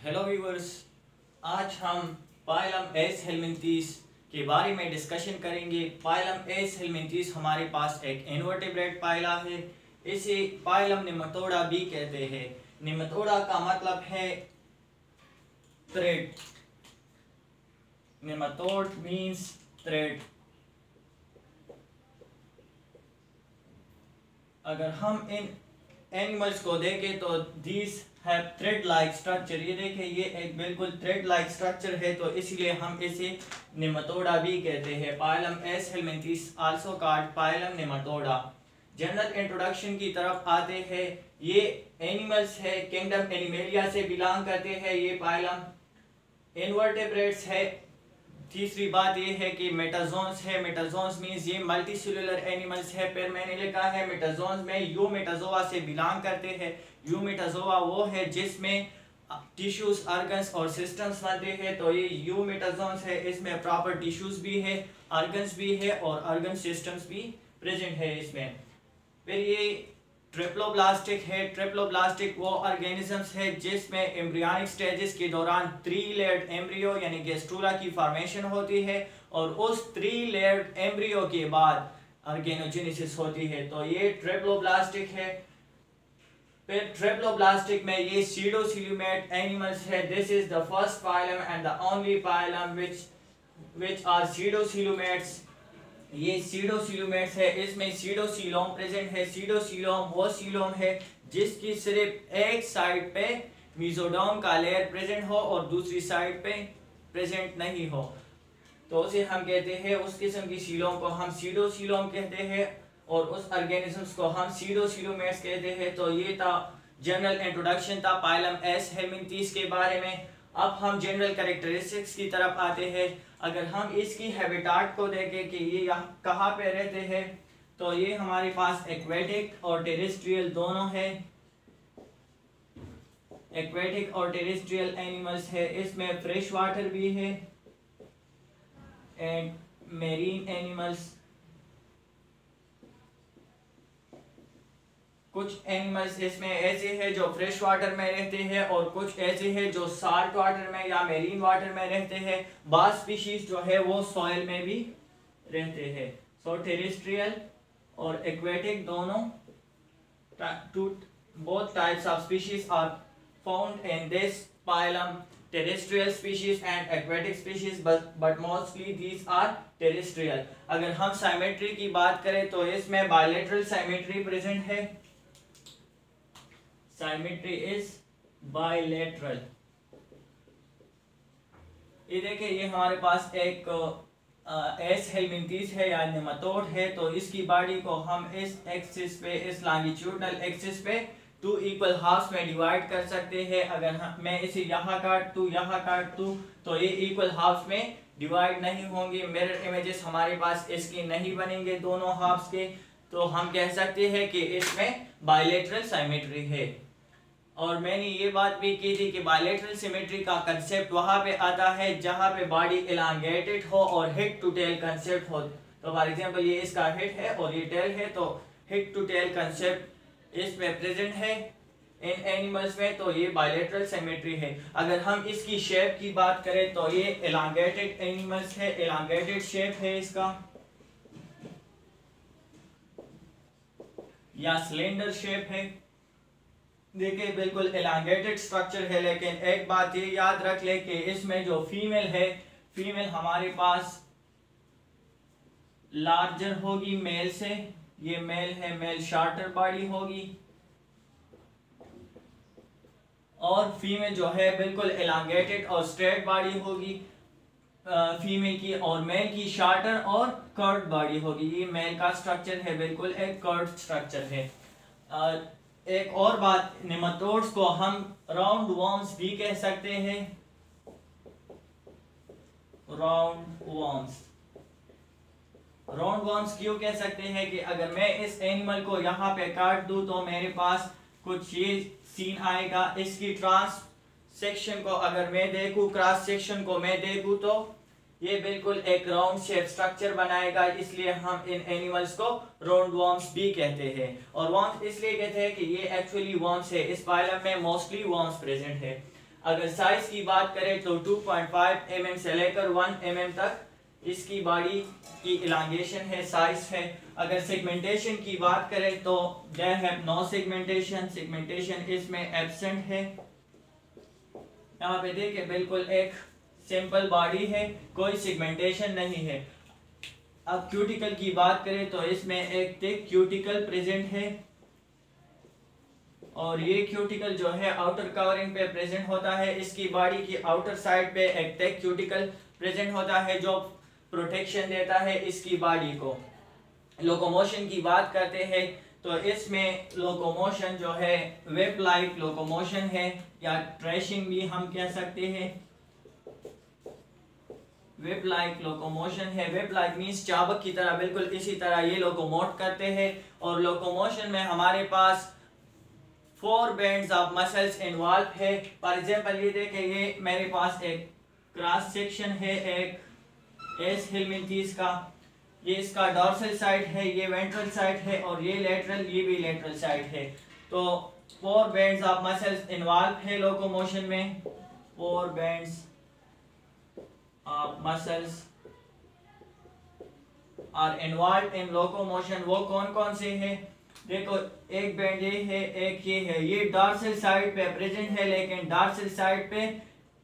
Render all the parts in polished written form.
Hello viewers, आज हम phylum S हेलमिंथीस के बारे में डिस्कशन करेंगे। पाइलम एस हेलमिंथीस हमारे पास एक इनवर्टेब्रेट पाइला है। इसे पाइलम नेमाटोडा भी कहते हैं। नेमाटोडा का मतलब है थ्रेड। Nematode means thread. अगर हम इन एनिमल्स को देखें तो these have thread like structure. ये देखें, ये एक बिल्कुल थ्रेड लाइक स्ट्रक्चर है, तो इसलिए हम इसे नेमाटोडा भी कहते हैं। Phylum aschelminthes also called phylum nematoda. General introduction की तरफ आते हैं। ये एनिमल्स है, किंगडम एनिमेलिया से बिलोंग करते हैं। ये पाइलम इनवर्टेब्रेट्स है। तीसरी बात ये है कि मेटाजोन्स है। मेटाजोन्स मीन्स ये मल्टी सेलुलर एनिमल्स है। फिर मैंने लिखा है मेटाजोन्स में यू मेटाजोआ से बिलोंग करते हैं। यू मेटाजोआ वो है जिसमें टिश्यूज, ऑर्गन्स और सिस्टम्स बनते हैं, तो ये यू मेटाजोन्स है। इसमें प्रॉपर टिश्यूज भी है, ऑर्गन्स भी है और ऑर्गन सिस्टम्स भी प्रेजेंट है इसमें। फिर ये ट्रिप्लोब्लास्टिक है। ट्रिप्लोब्लास्टिक वो ऑर्गेनिजम्स है जिसमें एम्ब्रियोनिक स्टेजेस के दौरान 3 लेयर्ड एम्ब्रियो यानी गेस्ट्रूला की फॉर्मेशन होती है और उस 3 लेयर्ड एम्ब्रियो के बाद ऑर्गेनोजेनेसिस होती है, तो ये ट्रिप्लोब्लास्टिक है। फिर ट्रिप्लोब्लास्टिक में ये सीडोसिल्यूमेट एनिमल्स है। This is the first phylum and the only phylum which are pseudocoelomates. ये सीडोसिल्यूमेट्स है। इसमें सीडोसिलोम प्रेजेंट है। सीडोसिलोम वो सिलोम है जिसकी सिर्फ एक साइड पे मेसोडर्म का लेयर प्रेजेंट हो और दूसरी साइड पे प्रेजेंट नहीं हो, तो उसे हम कहते हैं, उस किस्म की सिलोम को हम सीडोसिलोम कहते हैं और उस ऑर्गेनिजम्स को हम सीडोसिल्यूमेट्स कहते हैं। तो ये था जनरल इंट्रोडक्शन था पाइलम एस हेलमिंथीस के बारे में। अब हम जनरल कैरेक्टरिस्टिक्स की तरफ आते हैं। अगर हम इसकी हैबिटाट को देखें कि ये यहाँ कहाँ पे रहते हैं, तो ये हमारे पास एक्वेटिक और टेरेस्ट्रियल दोनों है। एक्वेटिक और टेरेस्ट्रियल एनिमल्स है। इसमें फ्रेश वाटर भी है एंड मेरीन एनिमल्स। कुछ एनिमल्स इसमें ऐसे हैं जो फ्रेश वाटर में रहते हैं और कुछ ऐसे हैं जो साल्ट वाटर में या मेरीन वाटर में रहते हैं। बाज स्पीशीज जो है वो सॉइल में भी रहते हैं। सो टेरेस्ट्रियल और एक्वेटिक दोनों both types of species are found in this phylum, terrestrial species and aquatic species, but mostly these are terrestrial. अगर हम साइमेट्री की बात करें तो इसमें बायलैटरल साइमेट्री प्रेजेंट है। Symmetry is bilateral. ये देखिए, ये हमारे पास एक एस हेलमिंथीस है या नेमाटोड है, तो इसकी बॉडी को हम इस एक्सिस पे, इस लॉन्गिट्यूडनल एक्सिस पे 2 इक्वल हाफ्स में डिवाइड कर सकते हैं। अगर मैं इसे यहाँ काट दूँ, यहाँ काट दूँ, तो ये इक्वल हाफ्स में डिवाइड नहीं होंगे। मिरर इमेजेस हमारे पास इसके नहीं बनेंगे दोनों हाफ्स के, तो हम कह सकते हैं कि इसमें बायलैटरल साइमेट्री है। और मैंने ये बात भी की थी कि बायलैटरल सिमेट्री का कंसेप्ट वहाँ पे आता है जहाँ पे बॉडी एलांगेटेड हो और हेड टू टेल कंसेप्ट हो। तो फॉर एग्जांपल ये इसका हेड है और ये टेल है, तो हेड टू टेल कंसेप्ट इसमें प्रेजेंट है इन एनिमल्स में, तो ये बायलैटरल सिमेट्री है। अगर हम इसकी शेप की बात करें तो ये एलांगेटेड एनिमल्स है, एलांगेटेड शेप है इसका या सिलेंडर शेप है। देखिए, बिल्कुल एलांगेटेड स्ट्रक्चर है, लेकिन एक बात ये याद रख ले कि इसमें जो फीमेल है, फीमेल हमारे पास लार्जर होगी मेल से। ये मेल है, मेल शॉर्टर बॉडी होगी और फीमेल जो है बिल्कुल एलांगेटेड और स्ट्रेट बॉडी होगी फीमेल की, और मेल की शॉर्टर और कर्व्ड बॉडी होगी। ये मेल का स्ट्रक्चर है, बिल्कुल एक कर्व्ड स्ट्रक्चर है। एक और बात, नेमाटोड्स को हम राउंड वर्म्स भी कह सकते हैं। राउंड वर्म्स क्यों कह सकते हैं कि अगर मैं इस एनिमल को यहाँ पे काट दूं तो मेरे पास कुछ ये सीन आएगा। इसकी ट्रांस सेक्शन को अगर मैं देखूं, क्रॉस सेक्शन को मैं देखूं, तो ये बिल्कुल एक राउंड शेप स्ट्रक्चर बनाएगा, इसलिए हम इन एनिमल्स को राउंड वर्म्स भी कहते हैं। और वर्म्स इसलिए कहते हैं कि ये एक्चुअली वर्म्स है। इस पाइलम में मोस्टली वर्म्स प्रेजेंट है। अगर साइज की बात करें तो 2.5 mm से लेकर 1 mm तक इसकी बॉडी की इलांगेशन है, साइज है। अगर सेगमेंटेशन की बात करें तो there have no segmentation, segmentation इसमें एब्सेंट है। यहाँ पे देखिए बिल्कुल एक सिंपल बॉडी है, कोई सेगमेंटेशन नहीं है। अब क्यूटिकल की बात करें तो इसमें एक थिक क्यूटिकल प्रेजेंट है और ये क्यूटिकल जो है आउटर कवरिंग पे प्रेजेंट होता है। इसकी बॉडी की आउटर साइड पे एक थिक क्यूटिकल प्रेजेंट होता है जो प्रोटेक्शन देता है इसकी बॉडी को। लोकोमोशन की बात करते हैं तो इसमें लोकोमोशन जो है वेब लाइक लोकोमोशन है या ट्रेशिंग भी हम कह सकते हैं। वेब लाइक लोकोमोशन है। वेब लाइक मीन्स चाबक की तरह, बिल्कुल इसी तरह ये लोकोमोट करते हैं। और लोकोमोशन में हमारे पास 4 बैंड्स ऑफ मसल्स इन्वॉल्व है। फॉर एग्जांपल ये देखें, ये मेरे पास एक क्रॉस सेक्शन है एक एस हेलमिंथीस का, ये इसका डॉर्सल साइड है, ये वेंट्रल साइड है और ये लेटरल, ये भी लेटरल साइड है। तो 4 बैंड्स ऑफ मसल्स इन्वॉल्व है लोकोमोशन में। 4 bands of muscles are involve in locomotion. वो कौन कौन से हैं? देखो, एक बैंड ये है, एक ये है। ये डॉर्सल साइड पे प्रेजेंट है, लेकिन डॉर्सल साइड पे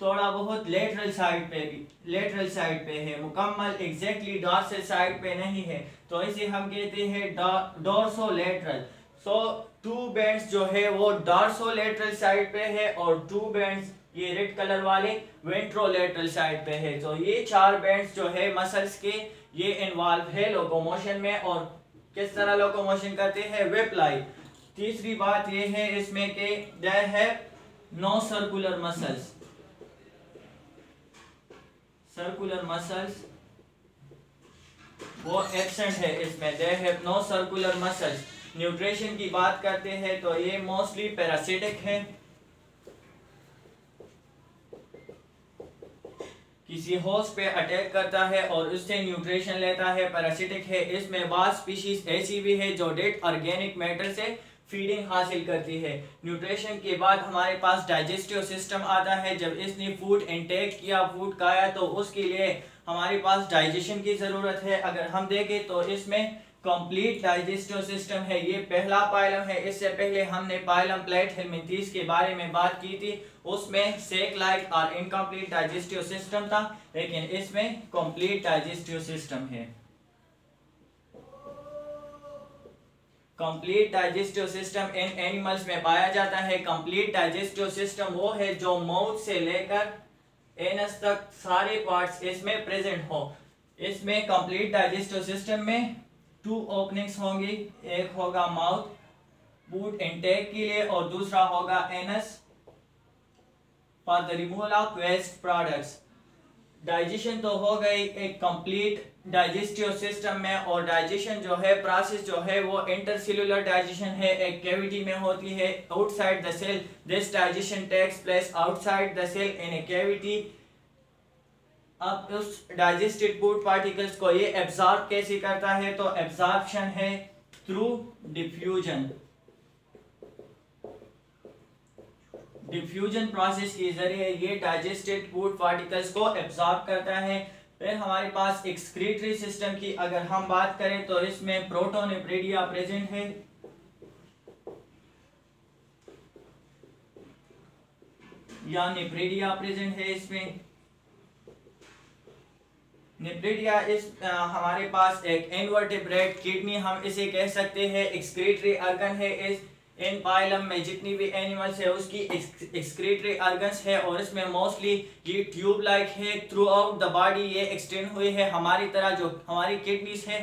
थोड़ा बहुत लेटरल साइड पे भी, लेटरल साइड पे है, मुकम्मल एग्जैक्टली डॉर्सल साइड पे नहीं है। तो इसे हम कहते हैं डोर्सोलेटरल। सो 2 बैंड्स जो है वो डोर्सोलेटरल साइड पे है और 2 बैंड्स ये रेड कलर वाले वेंट्रोलेटरल साइड पे है। तो ये 4 बैंड्स जो है मसल्स के ये इन्वॉल्व है लोकोमोशन में। और किस तरह लोकोमोशन करते हैं? Web like. तीसरी बात ये है इसमें कि there have no circular muscles. Circular muscles वो एब्सेंट है इसमें, there have no circular muscles. Nutrition की बात करते हैं तो ये मोस्टली पैरासिटिक है, किसी होस्ट पे अटैक करता है और उससे न्यूट्रिशन लेता है, पैरासिटिक है। इसमें बाज़ स्पीशीज ऐसी भी है जो डेड ऑर्गेनिक मैटर से फीडिंग हासिल करती है। न्यूट्रिशन के बाद हमारे पास डाइजेस्टिव सिस्टम आता है। जब इसने फूड इनटेक किया, फूड खाया, तो उसके लिए हमारे पास डाइजेशन की ज़रूरत है। अगर हम देखें तो इसमें कंप्लीट डाइजेस्टिव सिस्टम है। ये पहला पाइलम है। इससे पहले हमने पाइलम प्लेट हेलमिंथीस के बारे में बात की थी, उसमें सेक लाइक और इनकम्प्लीट डाइजेस्टिव सिस्टम था, लेकिन इसमें कंप्लीट डाइजेस्टिव सिस्टम है। Complete digestive system in animals में पाया जाता है। कंप्लीट डाइजेस्टिव सिस्टम वो है जो माउथ से लेकर एनस तक सारे पार्ट्स इसमें प्रेजेंट हो। इसमें कंप्लीट डाइजेस्टिव सिस्टम में 2 ओपनिंग्स होंगी, एक होगा माउथ फूड इनटेक के लिए और दूसरा होगा anus for the removal of waste products. Digestion तो हो गई एक कंप्लीट डाइजेस्टिव सिस्टम में। और डाइजेशन जो है प्रोसेस जो है वो इंटरसेल्युलर डाइजेशन है, एक कैविटी में होती है outside the cell. This digestion takes place outside the cell in a cavity. अब उस डाइजेस्टेड फूड पार्टिकल्स को ये एब्जॉर्ब कैसे करता है? तो एब्जॉर्प्शन है थ्रू डिफ्यूजन। डिफ्यूजन प्रोसेस के जरिए ये डाइजेस्टेड फूड पार्टिकल्स को एब्जॉर्ब करता है। फिर हमारे पास एक्सक्रीटरी सिस्टम की अगर हम बात करें तो इसमें प्रोटोनेफ्रेडिया प्रेजेंट है। या नेफ्रेडिया प्रेजेंट है इसमें। नेफ्रेडिया इस हमारे पास एक इनवर्टेब्रेट किडनी हम इसे कह सकते हैं, एक्सक्रीटरी ऑर्गन है। इस इन पाइलम में जितनी भी एनिमल्स है उसकी एक्सक्रीटरी ऑर्गन्स है और इसमें मोस्टली ये ट्यूब लाइक है, थ्रू आउट द बॉडी ये एक्सटेंड हुई है। हमारी तरह जो हमारी किडनीज है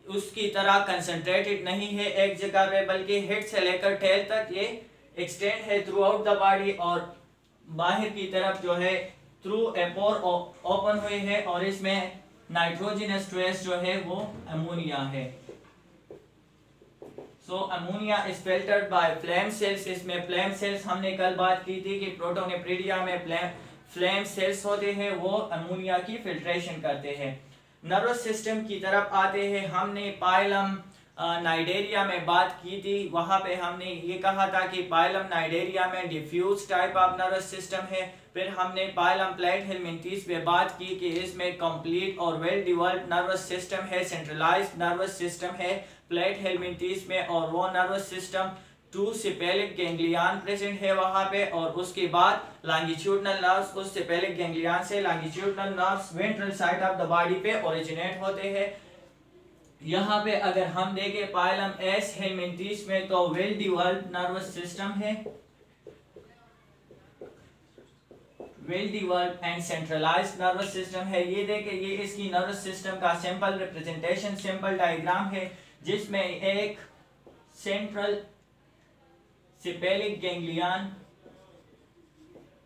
उसकी तरह कंसंट्रेटेड नहीं है एक जगह पे, बल्कि हेड से लेकर टेल तक ये एक्सटेंड है थ्रू आउट द बॉडी और बाहर की तरफ जो है थ्रू एपोर ओपन हुई है। और इसमें नाइट्रोजनस ट्रेस जो है वो अमोनिया है। So ammonia is filtered by flame cells. इसमें फ्लेम सेल्स हमने कल बात की थी कि प्रोटोनेफ्रेडिया में फ्लेम सेल्स होते हैं, वो अमोनिया की फिल्ट्रेशन करते हैं। नर्वस सिस्टम की तरफ आते हैं। हमने पाइलम नाइडेरिया में बात की थी, वहां पे हमने ये कहा था कि पाइलम नाइडेरिया में diffuse type of nervous system है। फिर हमने पाइलम प्लैटिहेलमिंथेस पे बात की कि इसमें कंप्लीट और वेल डेवलप्ड नर्वस सिस्टम है, सेंट्रलाइज्ड नर्वस सिस्टम है प्लैटिहेलमिंथेस में, और वो नर्वस सिस्टम 2 सेपेलिक गैंग्लियन प्रेजेंट है वहां पे। और उसके बाद लॉन्गिट्यूडनल नर्व्स, उस सेपेलिक गैंग्लियन से longitudinal nerves ventral side of the body पे ओरिजिनेट होते हैं। यहाँ पे अगर हम देखें पाइलम एस हेलमिंथेस में तो वेल डेवलप्ड नर्वस सिस्टम है, well developed and centralised nervous system है। ये देखें, ये इसकी नर्वस सिस्टम का सिंपल रिप्रेजेंटेशन, सिंपल डायग्राम है, जिसमें एक सेंट्रल सेपेलिक गैंग्लियन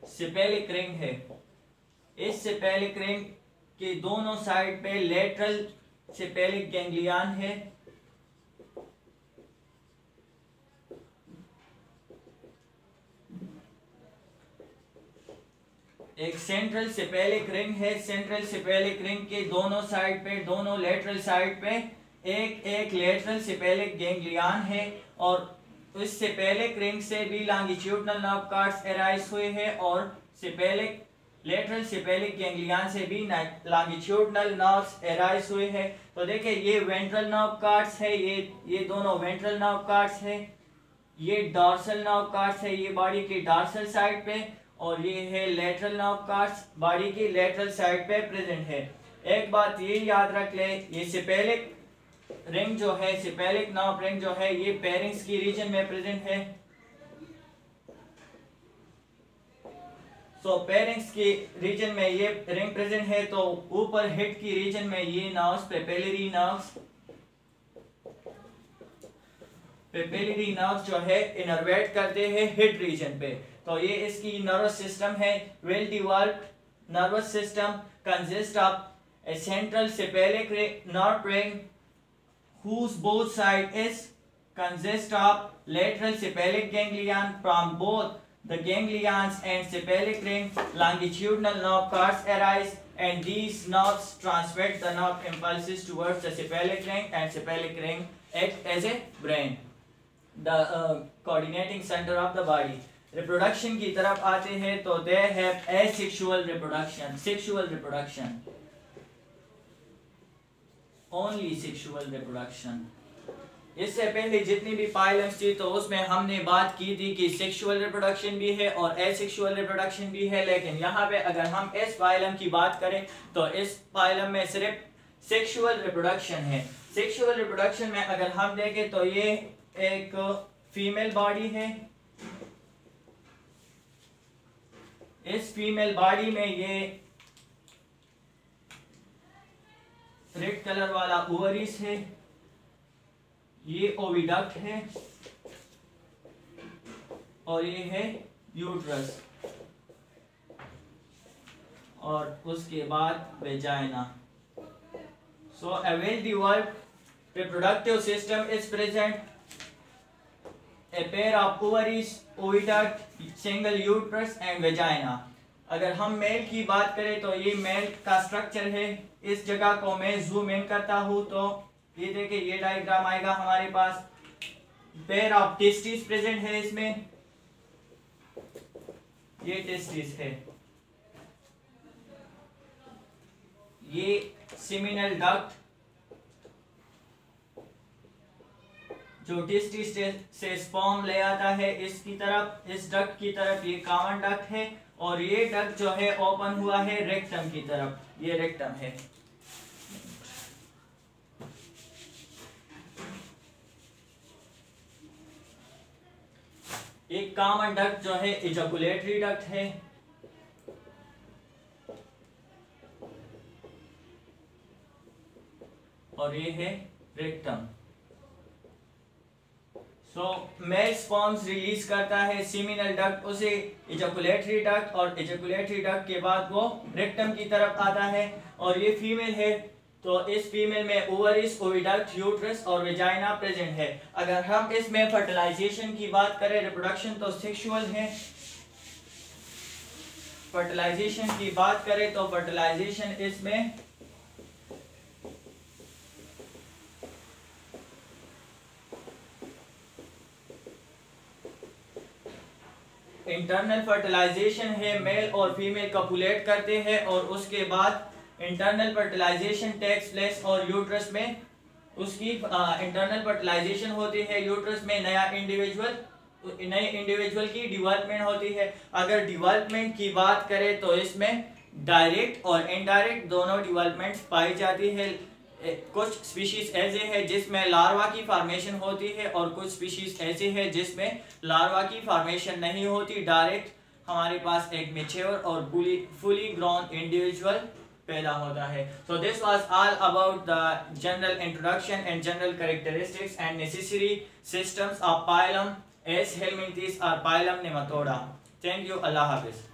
सेपेलिक रिंग है। इस सेपेलिक रिंग के दोनों साइड पे लेटरल सेपेलिक गैंग्लियन है। एक सेंट्रल सेपेलिक रिंग है। सेंट्रल सेपेलिक रिंग के दोनों साइड पे, दोनों लेटरल साइड पे एक एक लेटरल सेपेलिक गैंग्लियन है। और उस सेपेलिक रिंग से भी लॉन्गिट्यूडनल नर्व कॉर्ड्स अराइज हुए हैं, और सेपेलिक लेटरल सेपेलिक गैंग्लियन से भी लॉन्गिट्यूडनल नर्व्स अराइज हुए हैं। तो देखिए, ये वेंट्रल नर्व कॉर्ड्स है, ये दोनों वेंट्रल नर्व कॉर्ड्स है, ये डॉर्सल नर्व कॉर्ड्स है, ये बॉडी की डॉर्सल साइड पे, और ये है लेटरल नर्व कॉर्ड्स, बॉडी की लेटरल साइड पे प्रेजेंट है। एक बात ये याद रख ले, ये सेपेलिक रिंग जो है, सेपेलिक नर्व रिंग जो है, ये पेरिंग्स की रीजन में प्रेजेंट है। सो पेरिंग्स की रीजन में ये रिंग प्रेजेंट है। तो ऊपर हेड की रीजन में ये nerves, papillary nerves, papillary nerves जो है इनर्वेट करते हैं हेड रीजन पे। तो ये इसकी नर्वस सिस्टम है, well developed nervous system consist of a central cephalic nerve ring whose both side is consist of lateral cephalic ganglion from both the ganglions and cephalic ring. Longitudinal nerve cords arise and these nerves transmit the nerve impulses towards the cephalic ring, and cephalic ring act as a brain, the coordinating center of the body. Reproduction की तरफ आते हैं तो they have asexual reproduction, sexual reproduction, only sexual reproduction. इससे पहले जितनी भी पाइलम्स थी तो उसमें हमने बात की थी कि सेक्सुअल रिप्रोडक्शन भी है और एसेक्सुअल रिप्रोडक्शन भी है, लेकिन यहाँ पे अगर हम इस पाइलम की बात करें तो इस पाइलम में सिर्फ सेक्सुअल रिप्रोडक्शन है। सेक्सुअल रिप्रोडक्शन में अगर हम देखें तो ये एक फीमेल बॉडी है। इस फीमेल बॉडी में ये रेड कलर वाला ओवरीज है, ये ओविडक्ट है, और ये है यूट्रस, और उसके बाद vagina. So a well developed reproductive system is present, a pair of ovaries, oviduct, single uterus and vagina. अगर हम मेल की बात करें तो ये मेल का स्ट्रक्चर है। इस जगह को मैं जूम इन करता हूं तो ये देखिए, ये डायग्राम आएगा हमारे पास। पेयर ऑफ टेस्टिस प्रेजेंट है इसमें, ये टेस्टिस है, ये सेमिनल डक्ट जो टेस्टिस से स्पर्म ले आता है इसकी तरफ, इस डक्ट की तरफ, ये कॉमन डक्ट है, और ये डक्ट जो है ओपन हुआ है रेक्टम की तरफ, ये रेक्टम है। एक कॉमन डक्ट जो है इजैकुलेटरी डक्ट है, और ये है रेक्टम। सो मेल स्पर्म्स रिलीज करता है सेमिनल डक्ट, उसे इजैकुलेटरी डक्ट, और इजैकुलेटरी डक्ट के बाद वो रेक्टम की तरफ आता है। और ये फीमेल है तो इस फीमेल में ओवरीज, ओविडक्ट, यूट्रस और वेजाइना प्रेजेंट है। अगर हम इसमें फर्टिलाइजेशन की बात करें, रिप्रोडक्शन तो सेक्सुअल है। फर्टिलाइजेशन की बात करें तो फर्टिलाइजेशन इसमें इंटरनल फर्टिलाइजेशन है, मेल और फीमेल कपुलेट करते हैं और उसके बाद इंटरनल फर्टिलाइजेशन टेक्स प्लेस और यूट्रस में उसकी इंटरनल फर्टिलाइजेशन होती है, यूट्रस में नए इंडिविजुअल की डेवलपमेंट होती है। अगर डेवलपमेंट की बात करें तो इसमें डायरेक्ट और इनडायरेक्ट दोनों डेवलपमेंट्स पाई जाती है। कुछ स्पीशीज ऐसे हैं जिसमें लार्वा की फॉर्मेशन होती है और कुछ स्पीशीज ऐसे हैं जिसमें लार्वा की फॉर्मेशन नहीं होती, डायरेक्ट हमारे पास एक मैच्योर और फुली ग्रोन इंडिविजुअल पैदा होता है। So this was all about the general introduction and general characteristics and necessary systems of phylum aschelminthes और पाइलम नेमाटोडा। थैंक यू, अल्लाह हाफिज।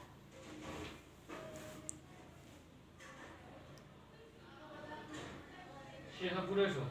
शेखा पूरा शो